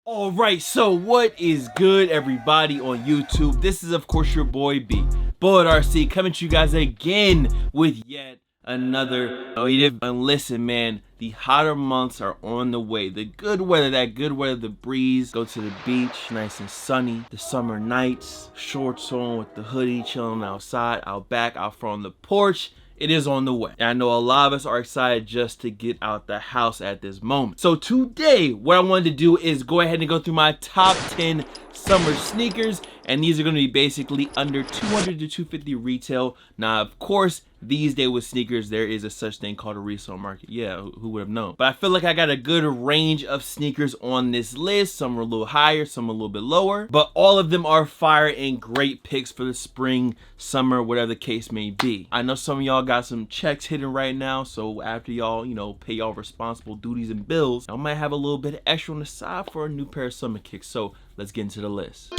Alright, so what is good, everybody on YouTube? This is of course your boy B, Bullet RC, coming to you guys again with yet another and listen, man, the hotter months are on the way. The good weather, the breeze, go to the beach, nice and sunny, the summer nights, shorts on with the hoodie, chilling outside, out back, out front on the porch. It is on the way. And I know a lot of us are excited just to get out the house at this moment. So today, what I wanted to do is go ahead and go through my top 10 summer sneakers. And these are going to be basically under 200 to 250 retail. Now, of course, these days with sneakers, there is a such thing called a resale market. Yeah, who would have known? But I feel like I got a good range of sneakers on this list. Some are a little higher, some a little bit lower. But all of them are fire and great picks for the spring, summer, whatever the case may be. I know some of y'all got some checks hidden right now. So after y'all, pay y'all responsible duties and bills, I might have a little bit extra on the side for a new pair of summer kicks. So let's get into the list.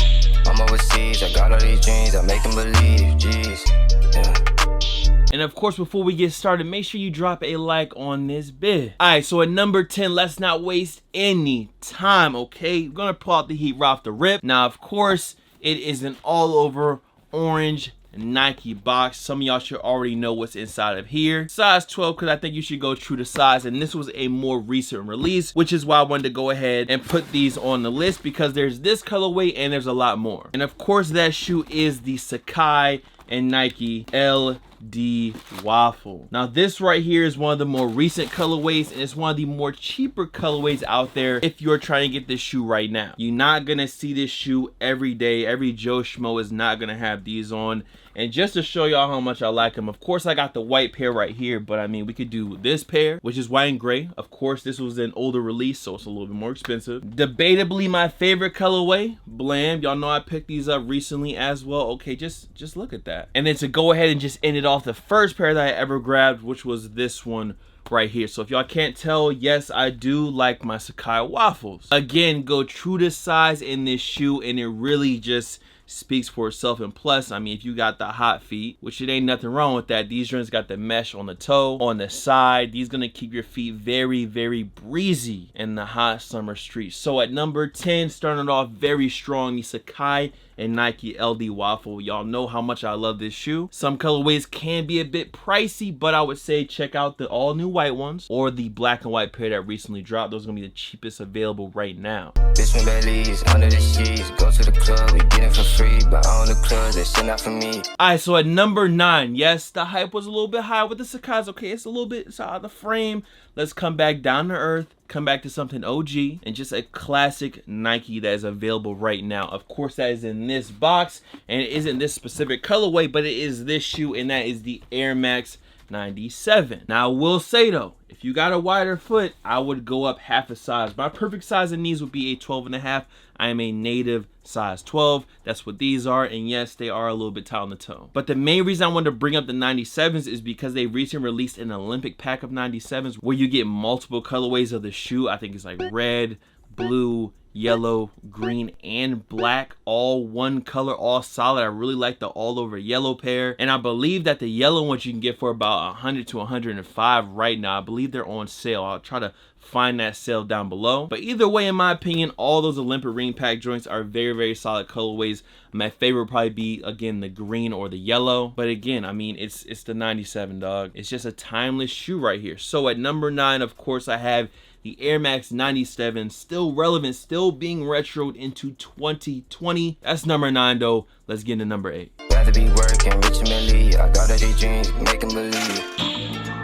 I'm overseas, I got all these dreams, I make them believe, jeez, yeah. And of course, before we get started, make sure you drop a like on this vid. Alright, so at number 10, let's not waste any time, okay? We're gonna pull out the heat right off the rip. Now, of course, it is an all over orange Nike box. Some of y'all should already know what's inside of here. Size 12, because I think you should go true to size, and this was a more recent release, which is why I wanted to go ahead and put these on the list, because there's this colorway and there's a lot more. And of course, that shoe is the Sakai and Nike LD Waffle. Now this right here is one of the more recent colorways, and it's one of the more cheaper colorways out there if you're trying to get this shoe right now. You're not gonna see this shoe every day. Every Joe Schmo is not gonna have these on. And just to show y'all how much I like them, of course I got the white pair right here, but I mean, we could do this pair, which is white and gray. Of course, this was an older release, so it's a little bit more expensive. Debatably my favorite colorway, Blam. Y'all know I picked these up recently as well. Okay, just look at that. And then to go ahead and just end it off, the first pair that I ever grabbed, which was this one right here. So if y'all can't tell, yes, I do like my Sakai waffles. Again, go true to size in this shoe, and it really just speaks for itself. And plus, I mean, if you got the hot feet, which it ain't nothing wrong with that, these joints got the mesh on the toe, on the side. These gonna keep your feet very, very breezy in the hot summer streets. So at number 10, starting off very strong, the Sakai and Nike LD Waffle. Y'all know how much I love this shoe. Some colorways can be a bit pricey, but I would say check out the all new white ones or the black and white pair that recently dropped. Those are gonna be the cheapest available right now. Bitch from Belize, under the sheets, go to the club, we get it for free, but on the club, that shit not for me. Alright, so at number 9, yes, the hype was a little bit high with the Sakai's. Okay, it's a little bit out of the frame. Let's come back down to earth, come back to something OG, and just a classic Nike that is available right now. Of course, that is in this box, and it isn't this specific colorway, but it is this shoe, and that is the Air Max 97. Now, I will say though, if you got a wider foot, I would go up half a size. My perfect size in these would be a 12.5. I am a native size 12. That's what these are, and yes, they are a little bit tight on the toe. But the main reason I wanted to bring up the 97s is because they recently released an Olympic pack of 97s where you get multiple colorways of the shoe. I think it's like red, blue, yellow, green, and black, all one color, all solid. I really like the all over yellow pair, and I believe that the yellow ones you can get for about 100 to 105 right now. I believe they're on sale. I'll try to find that sale down below. But either way, in my opinion, all those Olympic ring pack joints are very, very solid colorways. My favorite would probably be, again, the green or the yellow. But again, I mean, it's the 97, dog. It's just a timeless shoe right here. So at number 9, of course, I have the Air Max 97, still relevant, still being retroed into 2020. That's number 9 though. Let's get into number 8. Rather be working, rich and Millie, I got all these dreams, make them believe.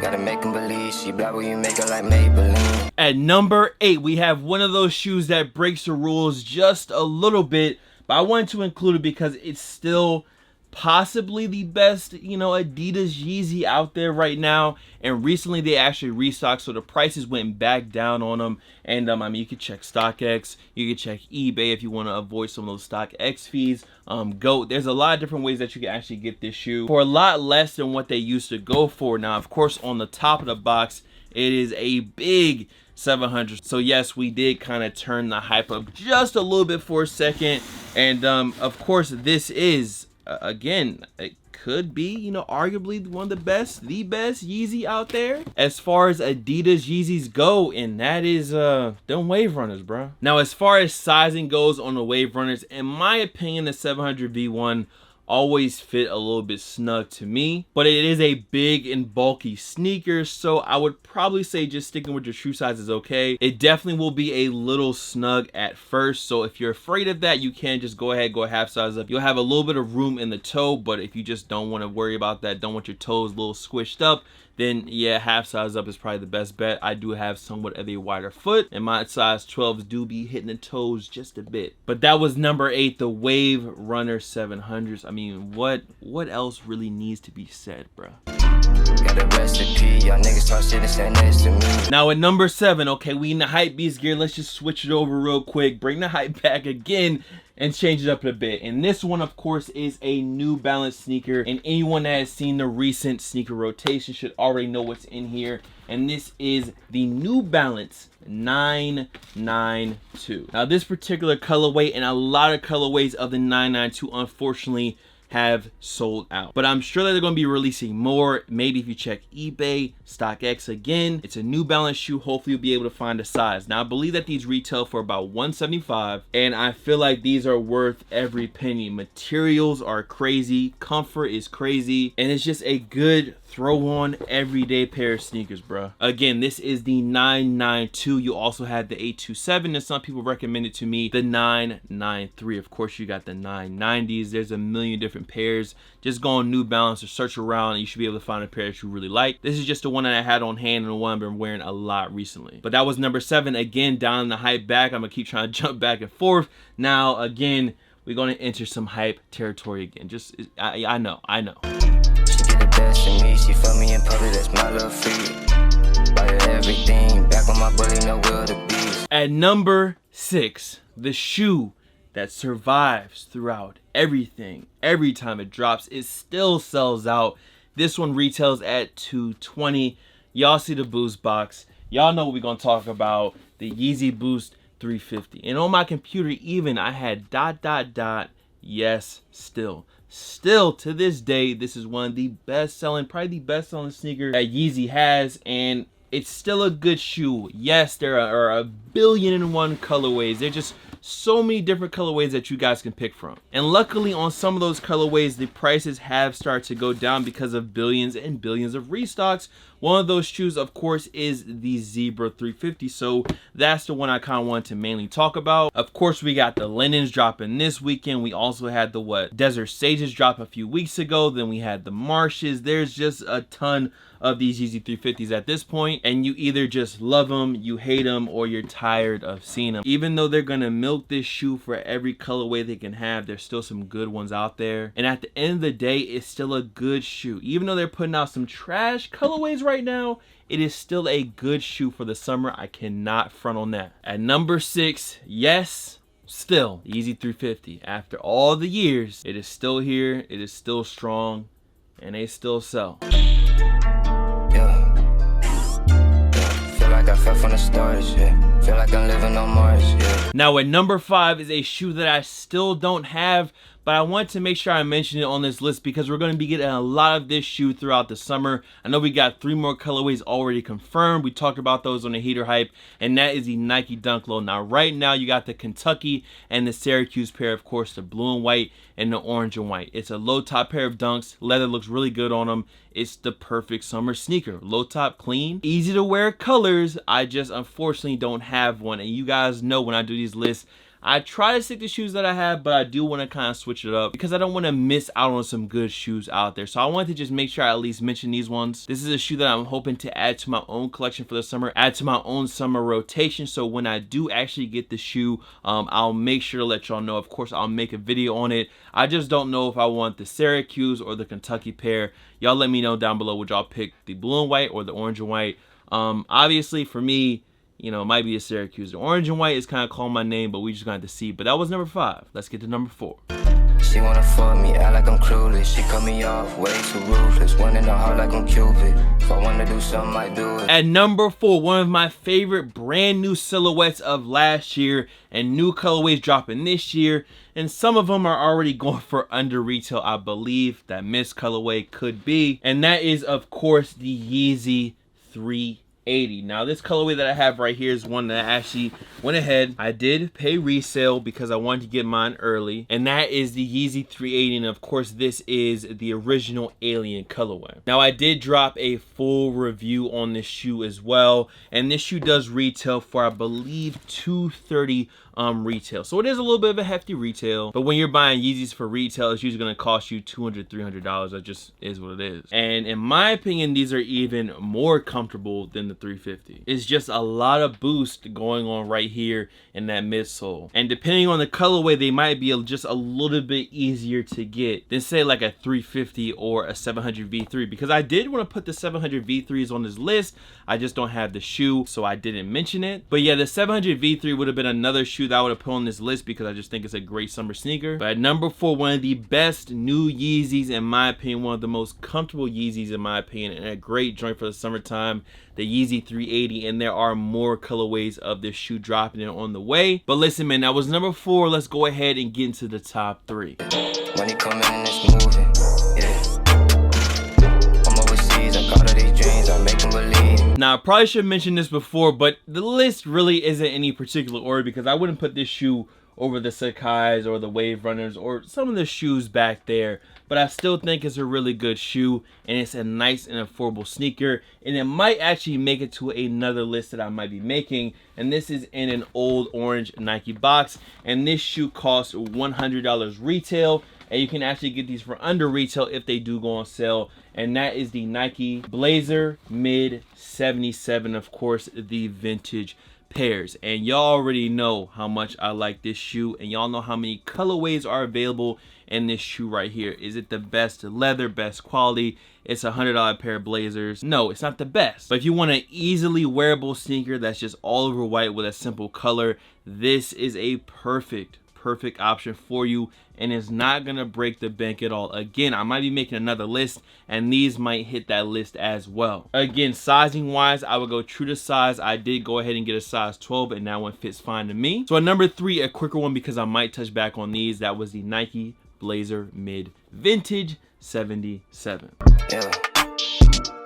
Gotta make them believe, she black when you make her like Maybelline. At number 8, we have one of those shoes that breaks the rules just a little bit, but I wanted to include it because it's still possibly the best, Adidas Yeezy out there right now. And recently they actually restocked, so the prices went back down on them. And I mean, you could check StockX, you could check eBay if you want to avoid some of those StockX fees. There's a lot of different ways that you can actually get this shoe for a lot less than what they used to go for. Now, of course, on the top of the box, it is a big 700. So yes, we did kind of turn the hype up just a little bit for a second. And of course, this is again, could be, you know, arguably one of the best Yeezy out there as far as Adidas Yeezys go, and that is them Wave Runners, bro. Now, as far as sizing goes on the Wave Runners, in my opinion, the 700 V1 always fit a little bit snug to me, but it is a big and bulky sneaker, so I would probably say just sticking with your shoe size is okay. It definitely will be a little snug at first, so if you're afraid of that, you can just go ahead, go half size up. You'll have a little bit of room in the toe, but if you just don't want to worry about that, don't want your toes a little squished up, then yeah, half size up is probably the best bet. I do have somewhat of a wider foot, and my size 12s do be hitting the toes just a bit. But that was number 8, the Wave Runner 700s. I mean, what else really needs to be said, bro? Got a recipe, y'all niggas talk shit and stand next to me. Now at number 7, okay, we in the hype beast gear. Let's just switch it over real quick, bring the hype back again and change it up a bit. And this one, of course, is a New Balance sneaker, and anyone that has seen the recent sneaker rotation should already know what's in here. And this is the New Balance 992. Now this particular colorway and a lot of colorways of the 992 unfortunately have sold out, but I'm sure that they're going to be releasing more. Maybe if you check eBay, StockX again, it's a New Balance shoe. Hopefully you'll be able to find a size. Now I believe that these retail for about $175, and I feel like these are worth every penny. Materials are crazy, comfort is crazy, and it's just a good throw on everyday pair of sneakers, bro. Again, this is the 992. You also have the 827, and some people recommended to me the 993. Of course, you got the 990s. There's a million different pairs. Just go on New Balance or search around and you should be able to find a pair that you really like. This is just the one that I had on hand and the one I've been wearing a lot recently. But that was number 7. Again, down in the hype back. I'm gonna keep trying to jump back and forth. Now again, we're gonna enter some hype territory again. Just I know. She get the best of me, she fuck me in public, that's my little freak. Buy her everything, back on my bully, no will to be. At number 6, the shoe that survives throughout everything. Every time it drops, it still sells out. This one retails at $220. Y'all see the Boost box. Y'all know what we're gonna talk about, the Yeezy Boost 350. And on my computer even, I had ... Yes, still to this day, this is one of the best selling, probably the best selling sneaker that Yeezy has, and it's still a good shoe. Yes, there are a billion and one colorways. They're just so many different colorways that you guys can pick from, and luckily on some of those colorways the prices have started to go down because of billions and billions of restocks. One of those shoes, of course, is the Zebra 350, so that's the one I kind of wanted to mainly talk about. Of course, we got the Linens dropping this weekend. We also had the Desert Sages drop a few weeks ago. Then we had the Marshes. There's just a ton of these Yeezy 350s at this point, and you either just love them, you hate them, or you're tired of seeing them. Even though they're gonna milk this shoe for every colorway they can have, there's still some good ones out there, and at the end of the day, it's still a good shoe. Even though they're putting out some trash colorways right now, it is still a good shoe for the summer. I cannot front on that. At number 6, yes, still Yeezy 350. After all the years, it is still here, it is still strong, and they still sell. I fell from the stars, yeah. Feel like I'm living on Mars, yeah. Now at number 5 is a shoe that I still don't have, but I want to make sure I mention it on this list because we're going to be getting a lot of this shoe throughout the summer. I know we got 3 more colorways already confirmed. We talked about those on the Heater Hype, and that is the Nike Dunk Low. Now right now you got the Kentucky and the Syracuse pair, of course, the blue and white and the orange and white. It's a low top pair of Dunks. Leather looks really good on them. It's the perfect summer sneaker. Low top, clean, easy to wear colors. I just unfortunately don't have one, and you guys know when I do these lists, I try to stick to shoes that I have, but I do want to kind of switch it up because I don't want to miss out on some good shoes out there. So I wanted to just make sure I at least mention these ones. This is a shoe that I'm hoping to add to my own collection for the summer, add to my own summer rotation. So when I do actually get the shoe, I'll make sure to let y'all know. Of course, I'll make a video on it. I just don't know if I want the Syracuse or the Kentucky pair. Y'all let me know down below, would y'all pick the blue and white or the orange and white? Obviously for me, you know, it might be a Syracuse. The orange and white is kind of calling my name, but we just gonna have to see. But that was number 5. Let's get to number 4. She She wanna fuck me, act like I'm clueless. She cut me off, way too ruthless. One in the heart like I'm Cupid. If I wanna do something, I do it. At number 4, one of my favorite brand new silhouettes of last year and new colorways dropping this year. And some of them are already going for under retail, I believe that mist colorway could be. And that is, of course, the Yeezy 380. Now, this colorway that I have right here is one that I actually went ahead. I did pay resale because I wanted to get mine early. And that is the Yeezy 380. And of course, this is the original alien colorway. Now, I did drop a full review on this shoe as well. And this shoe does retail for, I believe, $230 retail. So it is a little bit of a hefty retail, but when you're buying Yeezys for retail, it's usually going to cost you $200, $300. That just is what it is. And in my opinion, these are even more comfortable than the 350. It's just a lot of boost going on right here in that midsole. And depending on the colorway, they might be just a little bit easier to get than say like a 350 or a 700 V3, because I did want to put the 700 V3s on this list. I just don't have the shoe, so I didn't mention it. But yeah, the 700 V3 would have been another shoe that I would have put on this list because I just think it's a great summer sneaker. But at number 4, one of the best new Yeezys in my opinion, one of the most comfortable Yeezys in my opinion, and a great joint for the summertime, the Yeezy 380. And there are more colorways of this shoe dropping in on the way. But listen, man, that was number 4. Let's go ahead and get into the top 3. Money coming and it's moving, yeah. I'm overseas, I got all these dreams, I make them believe. Now, I probably should have mentioned this before, but the list really isn't any particular order because I wouldn't put this shoe over the Sakai's or the Wave Runners or some of the shoes back there. But I still think it's a really good shoe, and it's a nice and affordable sneaker, and it might actually make it to another list that I might be making. And this is in an old orange Nike box, and this shoe costs $100 retail, and you can actually get these for under retail if they do go on sale. And that is the Nike Blazer Mid 77, of course, the vintage pairs. And y'all already know how much I like this shoe, and y'all know how many colorways are available in this shoe right here. Is it the best leather, best quality? It's a $100 pair of Blazers. No, it's not the best. But if you want an easily wearable sneaker that's just all over white with a simple color, this is a perfect option for you, and it's not gonna break the bank at all. Again, I might be making another list, and these might hit that list as well. Again, sizing wise, I would go true to size. I did go ahead and get a size 12, and that one fits fine to me. So at number 3, a quicker one because I might touch back on these. That was the Nike Blazer Mid Vintage 77. Yeah.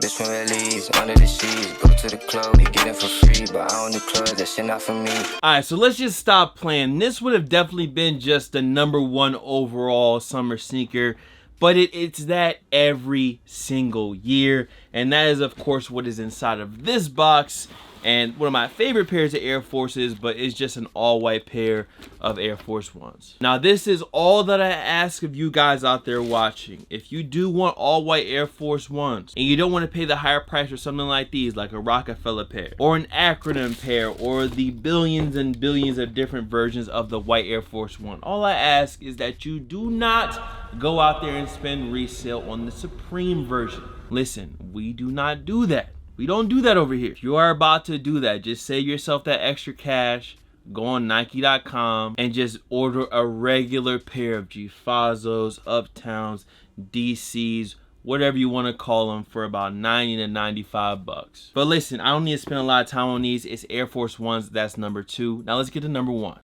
Bitch from LE's, under the seas, go to the club, you get it for free, but I don't do clubs, that shit not for me. Alright, so let's just stop playing. This would have definitely been just the number 1 overall summer sneaker, but it's that every single year, and that is of course what is inside of this box. And one of my favorite pairs of Air Forces, but it's just an all-white pair of Air Force Ones. Now, this is all that I ask of you guys out there watching. If you do want all-white Air Force Ones, and you don't want to pay the higher price for something like these, like a Rockefeller pair, or an acronym pair, or the billions and billions of different versions of the white Air Force One, all I ask is that you do not go out there and spend resale on the Supreme version. Listen, we do not do that. We don't do that over here. If you are about to do that, just save yourself that extra cash, go on Nike.com, and just order a regular pair of G-Fazos, Uptowns, DCs, whatever you want to call them, for about 90 to 95 bucks. But listen, I don't need to spend a lot of time on these. It's Air Force Ones. That's number 2. Now let's get to number 1.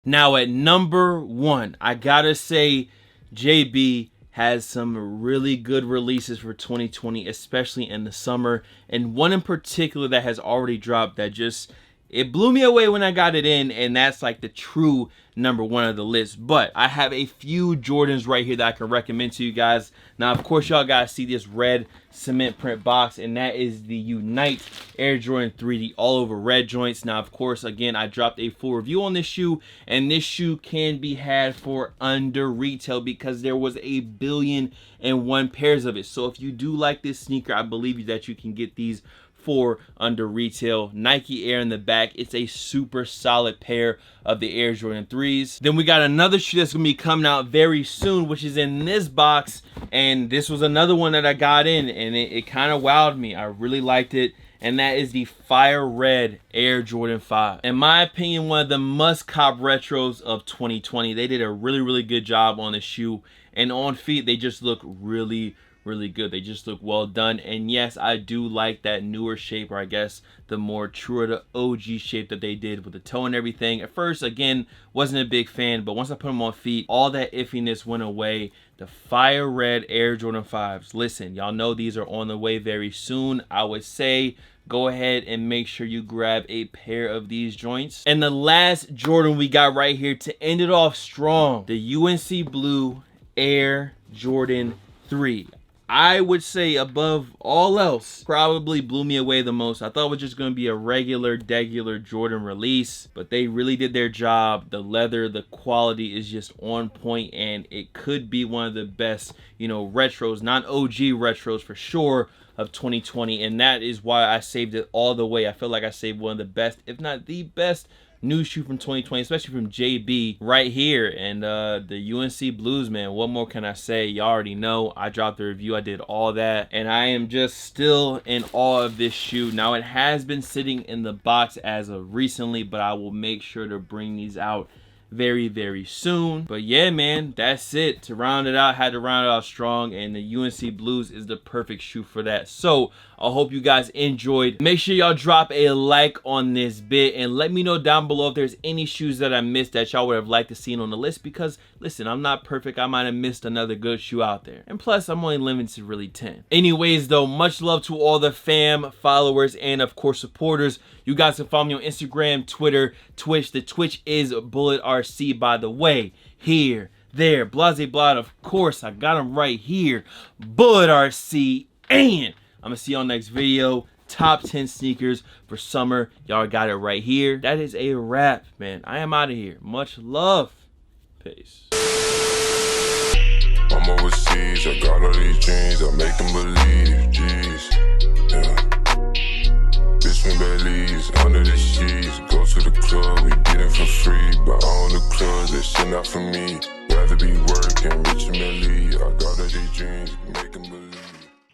Now at number 1, I gotta say, JB has some really good releases for 2020, especially in the summer, and one in particular that has already dropped that just, it blew me away when I got it in, and that's like the true number 1 of the list. But I have a few Jordans right here that I can recommend to you guys. Now, of course, y'all gotta see this red cement print box, and that is the Unite Air Jordan 3D all over red joints. Now, of course, again, I dropped a full review on this shoe, and this shoe can be had for under retail because there was 1,000,000,001 pairs of it. So if you do like this sneaker, I believe that you can get these for under retail. Nike Air in the back. It's a super solid pair of the Air Jordan 3s. Then we got another shoe that's gonna be coming out very soon, which is in this box, and this was another one that I got in, and it kind of wowed me. I really liked it, and that is the Fire Red Air Jordan 5. In my opinion, one of the must-cop retros of 2020. They did a really good job on the shoe, and on feet they just look really good. They just look well done. And yes, I do like that newer shape, or I guess the more truer to OG shape that they did with the toe and everything. At first, again, wasn't a big fan, but once I put them on feet, all that iffiness went away. The Fire Red Air Jordan 5s. Listen, y'all know these are on the way very soon. I would say go ahead and make sure you grab a pair of these joints. And the last Jordan we got right here to end it off strong, the UNC Blue Air Jordan 3. I would say above all else, probably blew me away the most. I thought it was just going to be a degular Jordan release, but they really did their job. The leather, the quality is just on point, and it could be one of the best, you know, retros, not OG retros for sure, of 2020. And that is why I saved it all the way. I feel like I saved one of the best, if not the best, new shoe from 2020, especially from JB right here. And the UNC Blues, man, what more can I say? You already know I dropped the review, I did all that, and I am just still in awe of this shoe. Now, it has been sitting in the box as of recently, but I will make sure to bring these out very soon. But yeah, man, that's it. To round it out, had to round it out strong, and the UNC Blues is the perfect shoe for that. So I hope you guys enjoyed. Make sure y'all drop a like on this bit, and let me know down below if there's any shoes that I missed that y'all would have liked to see on the list, because listen, I'm not perfect. I might have missed another good shoe out there, and plus I'm only limited to really 10. Anyways though, much love to all the fam, followers, and of course supporters. You guys can follow me on Instagram, Twitter, Twitch. The Twitch is Bullet RC, by the way. Here, there, blase blot, of course, I got them right here. Bullet RC, and I'm gonna see y'all next video. Top 10 sneakers for summer. Y'all got it right here. That is a wrap, man. I am out of here. Much love. Peace. I'm overseas, I got all these dreams, I make them believe, jeez, yeah. Bitch me Baileys, under the sheets, go to the club, we get it for free, but I own the clubs, that shit not for me.